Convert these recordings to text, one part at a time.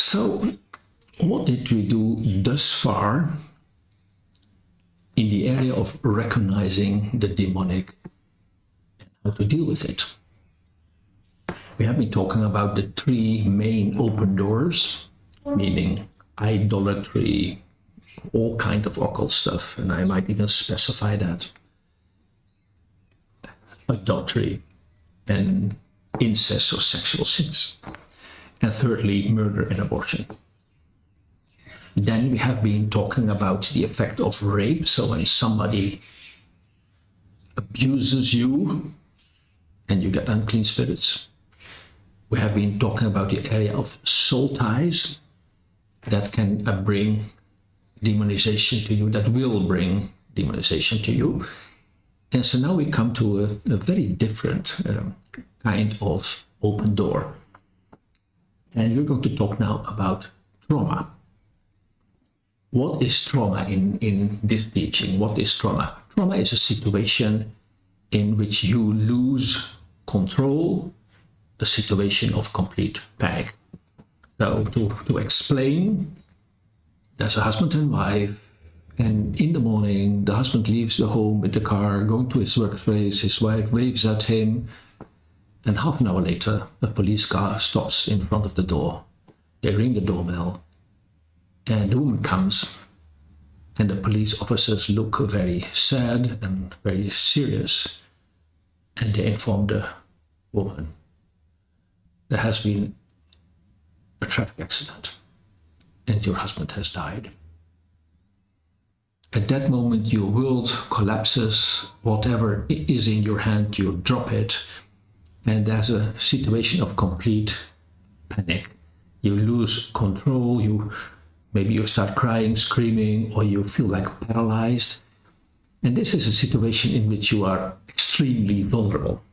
So, what did we do thus far in the area of recognizing the demonic and how to deal with it? We have been talking about the three main open doors, meaning idolatry, all kind of occult stuff, and I might even specify that. Adultery and incest or sexual sins. And thirdly, murder and abortion. Then we have been talking about the effect of rape. So when somebody abuses you and you get unclean spirits. We have been talking about the area of soul ties that can bring demonization to you, that will bring demonization to you. And so now we come to a very different kind of open door. And we're going to talk now about trauma. What is trauma in this teaching? What is trauma? Trauma is a situation in which you lose control, a situation of complete panic. So to explain, there's a husband and wife, and in the morning, the husband leaves the home with the car, going to his workplace, his wife waves at him, and half an hour later, a police car stops in front of the door. They ring the doorbell, and the woman comes, and the police officers look very sad and very serious, and they inform the woman, there has been a traffic accident, and your husband has died. At that moment, your world collapses. Whatever is in your hand, you drop it. And there's a situation of complete panic. You lose control. Maybe you start crying, screaming, or you feel like paralyzed. And this is a situation in which you are extremely vulnerable.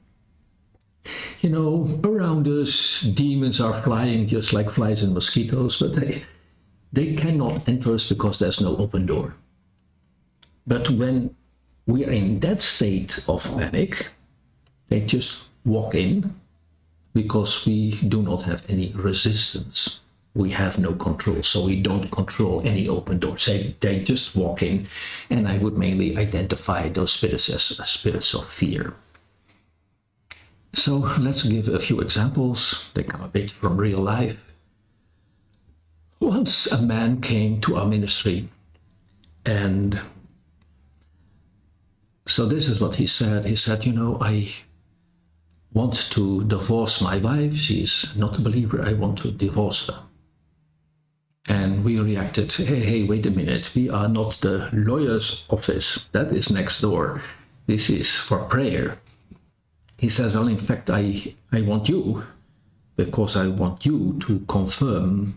You know, around us, demons are flying just like flies and mosquitoes, but they cannot enter us because there's no open door. But when we are in that state of panic, they just walk in because we do not have any resistance. We have no control, so we don't control any open doors. They just walk in, and I would mainly identify those spirits as spirits of fear. So let's give a few examples. They come a bit from real life. Once a man came to our ministry, and so this is what he said. He said, I want to divorce my wife. She's not a believer. I want to divorce her. And we reacted, hey, wait a minute. We are not the lawyer's office. That is next door. This is for prayer. He says, well, in fact, I want you, because I want you to confirm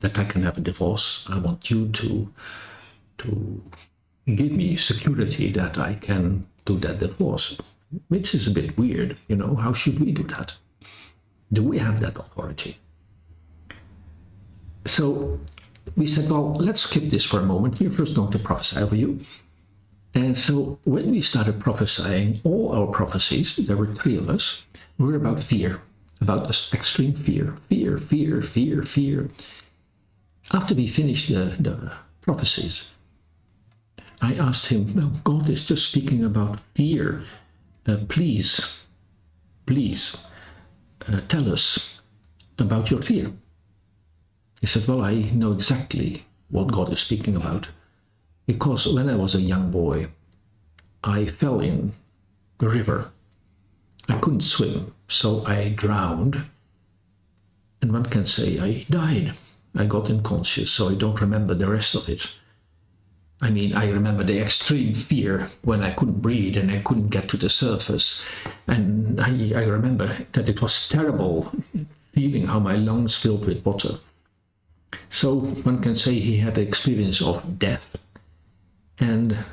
that I can have a divorce. I want you to give me security that I can do that divorce, which is a bit weird. How should we do that? Do we have that authority? So we said, well, let's skip this for a moment. We're first going to prophesy over you. And so when we started prophesying, all our prophecies, there were 3 of us, were about fear, about extreme fear. Fear, fear, fear, fear. After we finished the prophecies, I asked him, well, God is just speaking about fear. Please, tell us about your fear. He said, well, I know exactly what God is speaking about. Because when I was a young boy, I fell in the river. I couldn't swim, so I drowned. And one can say I died. I got unconscious, so I don't remember the rest of it. I mean, I remember the extreme fear when I couldn't breathe and I couldn't get to the surface. And I remember that it was terrible, feeling how my lungs filled with water. So one can say he had the experience of death. And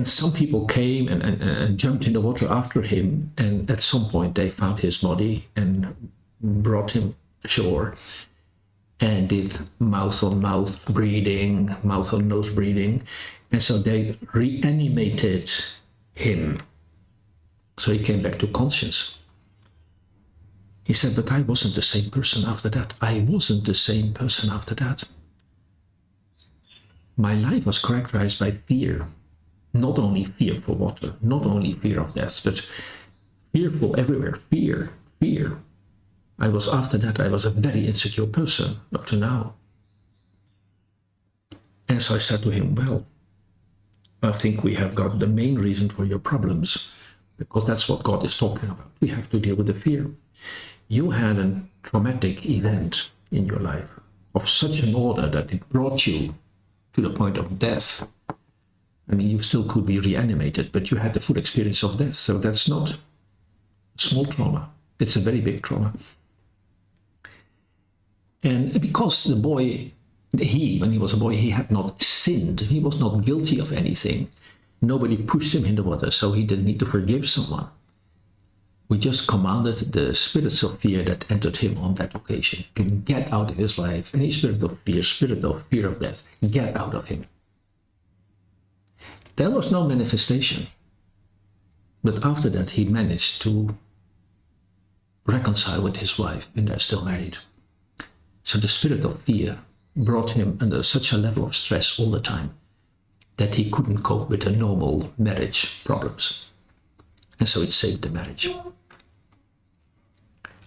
some people came and jumped in the water after him, and at some point they found his body and brought him ashore and did mouth-on-mouth breathing, mouth-on-nose breathing, and so they reanimated him. So he came back to conscience. He said, but I wasn't the same person after that. I wasn't the same person after that. My life was characterized by fear. Not only fear for water, not only fear of death, but fearful everywhere. Fear, fear. After that, I was a very insecure person up to now. And so I said to him, well, I think we have got the main reason for your problems, because that's what God is talking about. We have to deal with the fear. You had a traumatic event in your life of such an order that it brought you to the point of death. I mean, you still could be reanimated, but you had the full experience of death. So that's not a small trauma. It's a very big trauma. And because the boy, when he was a boy, he had not sinned. He was not guilty of anything. Nobody pushed him in the water, so he didn't need to forgive someone. We just commanded the spirits of fear that entered him on that occasion to get out of his life. Any spirit of fear of death, get out of him. There was no manifestation. But after that, he managed to reconcile with his wife, and they're still married. So the spirit of fear brought him under such a level of stress all the time that he couldn't cope with the normal marriage problems. And so it saved the marriage.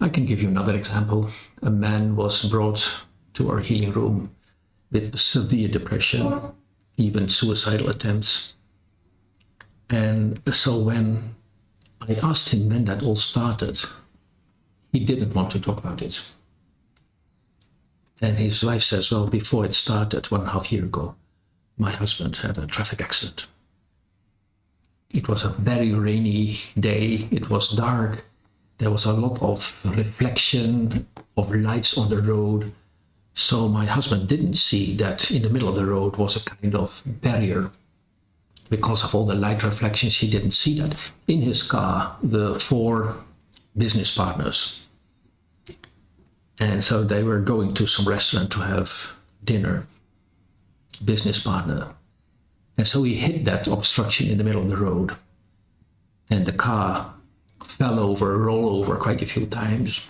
I can give you another example. A man was brought to our healing room with severe depression, even suicidal attempts. And so when I asked him when that all started, he didn't want to talk about it. And his wife says, well, before it started 1.5 years ago, my husband had a traffic accident. It was a very rainy day. It was dark. There was a lot of reflection of lights on the road. So my husband didn't see that in the middle of the road was a kind of barrier. Because of all the light reflections, he didn't see that. In his car, the 4 business partners. And so they were going to some restaurant to have dinner, business partner. And so he hit that obstruction in the middle of the road. And the car fell over, rolled over quite a few times.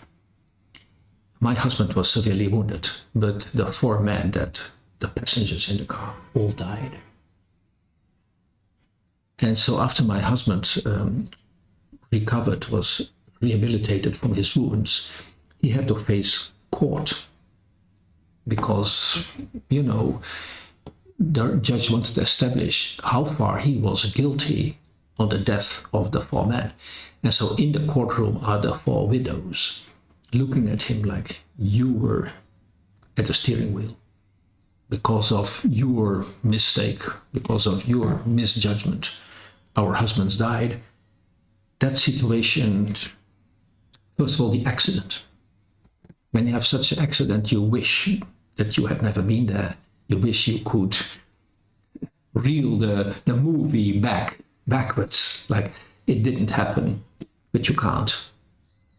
My husband was severely wounded, but the 4 men, the passengers in the car, all died. And so after my husband recovered, was rehabilitated from his wounds, he had to face court because, the judge wanted to establish how far he was guilty on the death of the 4 men. And so in the courtroom are the 4 widows looking at him like, you were at the steering wheel. Because of your mistake, because of your misjudgment, our husbands died. That situation, first of all, the accident. When you have such an accident, you wish that you had never been there. You wish you could reel the movie backwards, like it didn't happen, but you can't.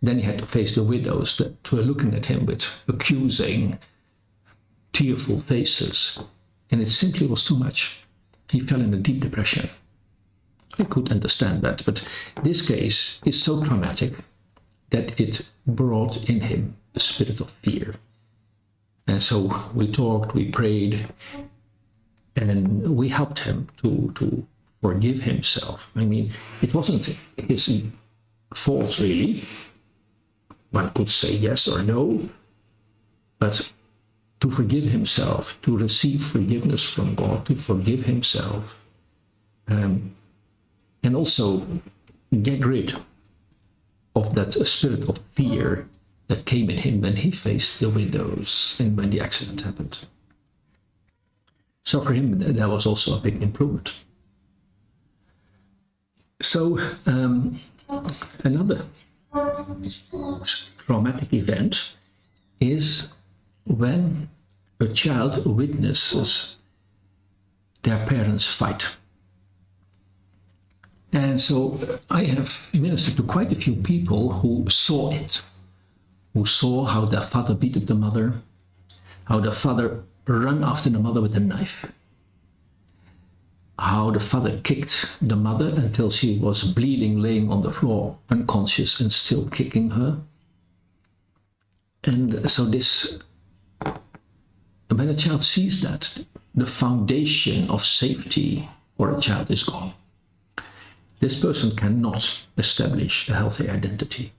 Then he had to face the widows that were looking at him with accusing, tearful faces, and it simply was too much. He fell in a deep depression. I could understand that, but this case is so traumatic that it brought in him the spirit of fear. And so we talked, we prayed, and we helped him to forgive himself. I mean, it wasn't his fault, really. One could say yes or no, but to forgive himself, to receive forgiveness from God, to forgive himself, and also get rid of that spirit of fear that came in him when he faced the widows and when the accident happened. So for him, that was also a big improvement. So another traumatic event is when a child witnesses their parents fight. And so I have ministered to quite a few people who saw it, who saw how their father beat the mother, how the father ran after the mother with a knife, how the father kicked the mother until she was bleeding, laying on the floor, unconscious and still kicking her. And so this, when a child sees that, the foundation of safety for a child is gone. This person cannot establish a healthy identity.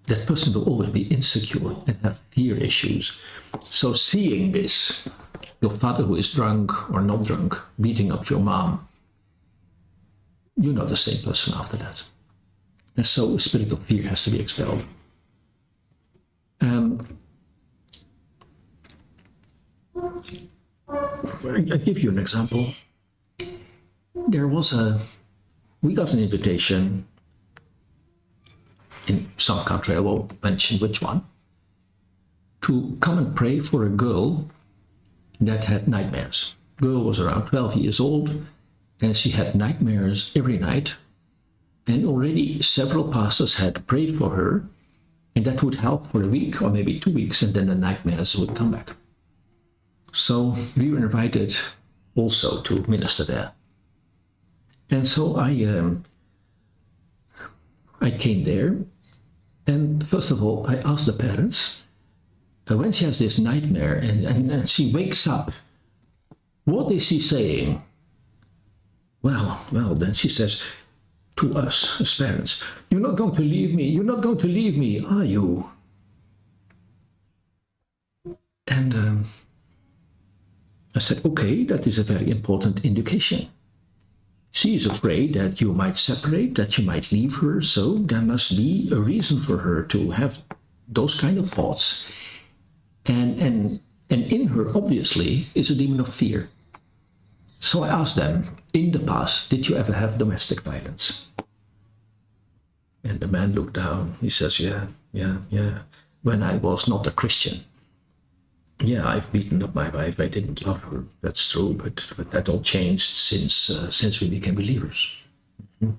That person will always be insecure and have fear issues. So seeing this, your father who is drunk or not drunk, beating up your mom, you're not the same person after that. And so a spirit of fear has to be expelled. I give you an example. We got an invitation in some country, I won't mention which one, to come and pray for a girl that had nightmares. Girl was around 12 years old, and she had nightmares every night. And already several pastors had prayed for her, and that would help for a week or maybe 2 weeks, and then the nightmares would come back. So we were invited also to minister there. And so I came there, and first of all, I asked the parents, when she has this nightmare and she wakes up, what is she saying? Well, then she says to us as parents, you're not going to leave me, are you? And I said, okay, that is a very important indication. She is afraid that you might separate, that you might leave her, so there must be a reason for her to have those kind of thoughts. And in her, obviously, is a demon of fear. So I asked them, in the past, did you ever have domestic violence? And the man looked down. He says, yeah. When I was not a Christian. Yeah, I've beaten up my wife. I didn't love her. That's true, but that all changed since we became believers. Mm-hmm.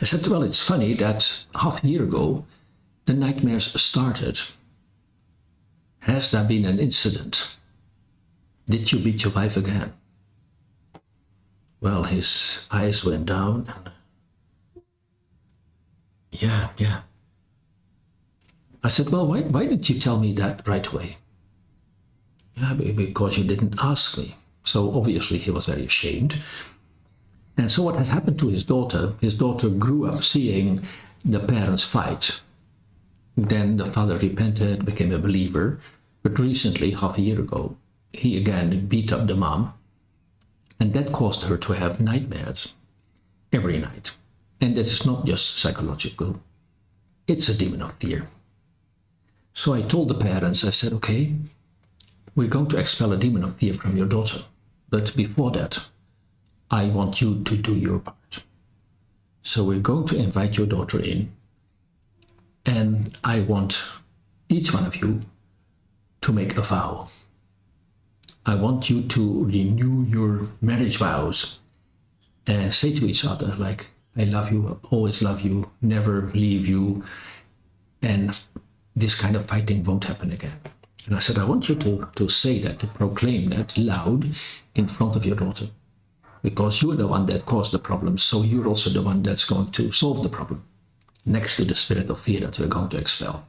I said, well, it's funny that half a year ago, the nightmares started. Has there been an incident? Did you beat your wife again? Well, his eyes went down. Yeah. I said, well, why didn't you tell me that right away? Yeah, because you didn't ask me. So obviously he was very ashamed. And so what had happened to his daughter grew up seeing the parents fight. Then the father repented, became a believer. But recently, half a year ago, he again beat up the mom. And that caused her to have nightmares every night. And this is not just psychological. It's a demon of fear. So I told the parents, I said, okay, we're going to expel a demon of fear from your daughter. But before that, I want you to do your part. So we're going to invite your daughter in. And I want each one of you to make a vow. I want you to renew your marriage vows and say to each other, like, I love you, always love you, never leave you. And this kind of fighting won't happen again. And I said, I want you to say that, to proclaim that loud in front of your daughter. Because you're the one that caused the problem, so you're also the one that's going to solve the problem, next to the spirit of fear that we're going to expel.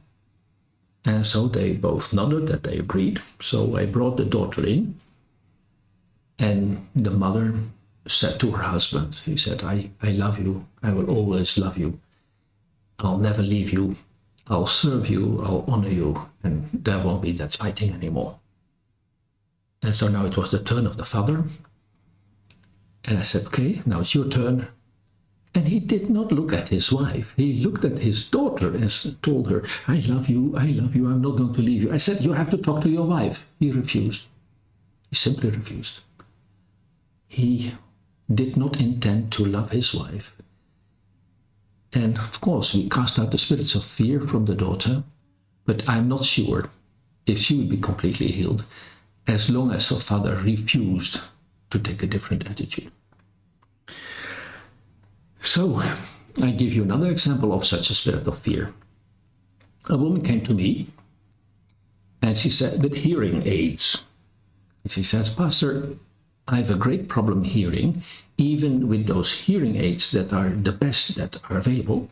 And so they both nodded that they agreed. So I brought the daughter in, and the mother said to her husband, he said, I love you, I will always love you, I'll never leave you, I'll serve you, I'll honor you, and there won't be that fighting anymore. And so now it was the turn of the father. And I said, okay, now it's your turn. And he did not look at his wife. He looked at his daughter and told her, I love you, I'm not going to leave you. I said, you have to talk to your wife. He refused. He simply refused. He did not intend to love his wife. And of course, we cast out the spirits of fear from the daughter, but I'm not sure if she would be completely healed as long as her father refused to take a different attitude. So, I give you another example of such a spirit of fear. A woman came to me and she said, with hearing aids. She says, Pastor, I have a great problem hearing, even with those hearing aids that are the best that are available.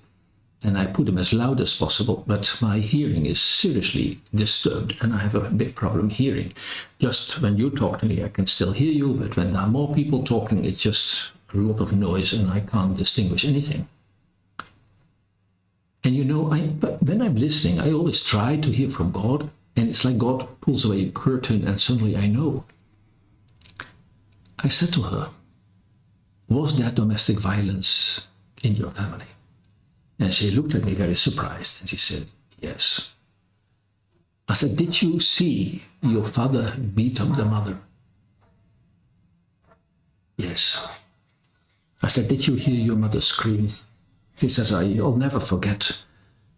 and I put them as loud as possible, but my hearing is seriously disturbed and I have a big problem hearing. Just when you talk to me, I can still hear you, but when there are more people talking, it's just a lot of noise and I can't distinguish anything. And you know, but when I'm listening, I always try to hear from God, and it's like God pulls away a curtain and suddenly I know. I said to her, was there domestic violence in your family? And she looked at me very surprised and she said, yes. I said, did you see your father beat up the mother? Yes. I said, did you hear your mother scream? She says, I'll never forget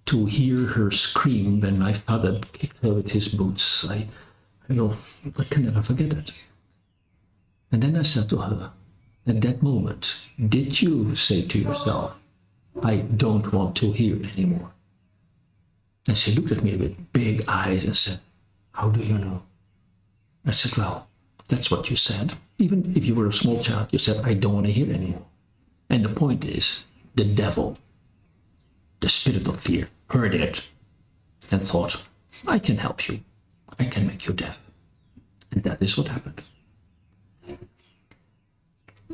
to hear her scream when my father kicked her with his boots. I can never forget it. And then I said to her, at that moment, did you say to yourself, I don't want to hear anymore? And she looked at me with big eyes and said, how do you know? I said, well, that's what you said. Even if you were a small child, you said, I don't want to hear anymore. And the point is, the devil, the spirit of fear, heard it and thought, I can help you. I can make you deaf. And that is what happened.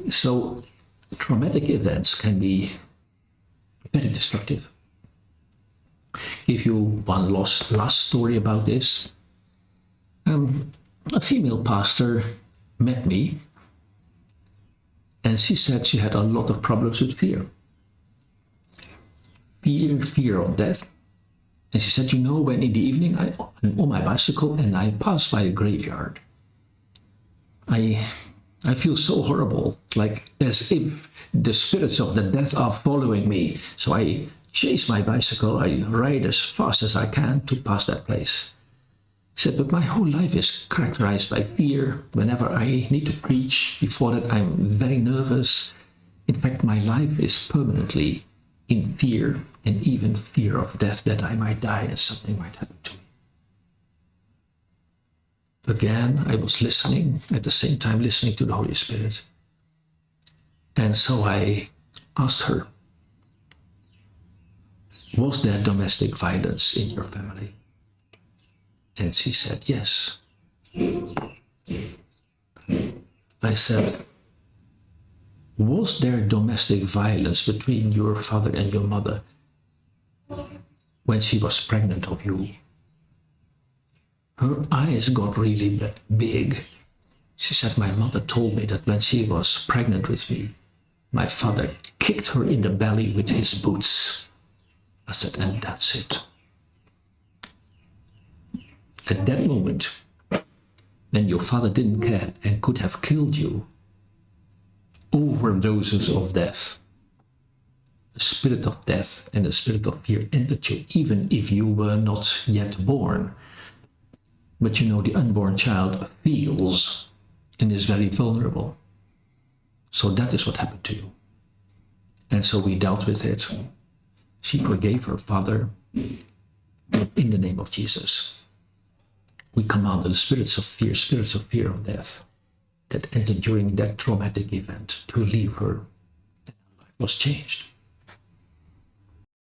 So traumatic events can be very destructive. Give you one last story about this. A female pastor met me and she said she had a lot of problems with fear. Fear of death. And she said, you know, when in the evening I'm on my bicycle and I pass by a graveyard, I feel so horrible, like as if the spirits of the death are following me. So I chase my bicycle, I ride as fast as I can to pass that place. She said, but my whole life is characterized by fear. Whenever I need to preach, before that I'm very nervous. In fact, my life is permanently in fear, and even fear of death, that I might die and something might happen to me. Again, I was listening, at the same time listening to the Holy Spirit. And so I asked her, was there domestic violence in your family? And she said, yes. I said, was there domestic violence between your father and your mother when she was pregnant of you? Her eyes got really big. She said, my mother told me that when she was pregnant with me, my father kicked her in the belly with his boots. I said, and that's it. At that moment, when your father didn't care and could have killed you, overdoses of death, the spirit of death and the spirit of fear entered you, even if you were not yet born. But you know, the unborn child feels and is very vulnerable. So that is what happened to you. And so we dealt with it. She forgave her father in the name of Jesus. We commanded the spirits of fear of death that entered during that traumatic event to leave her, and her life was changed.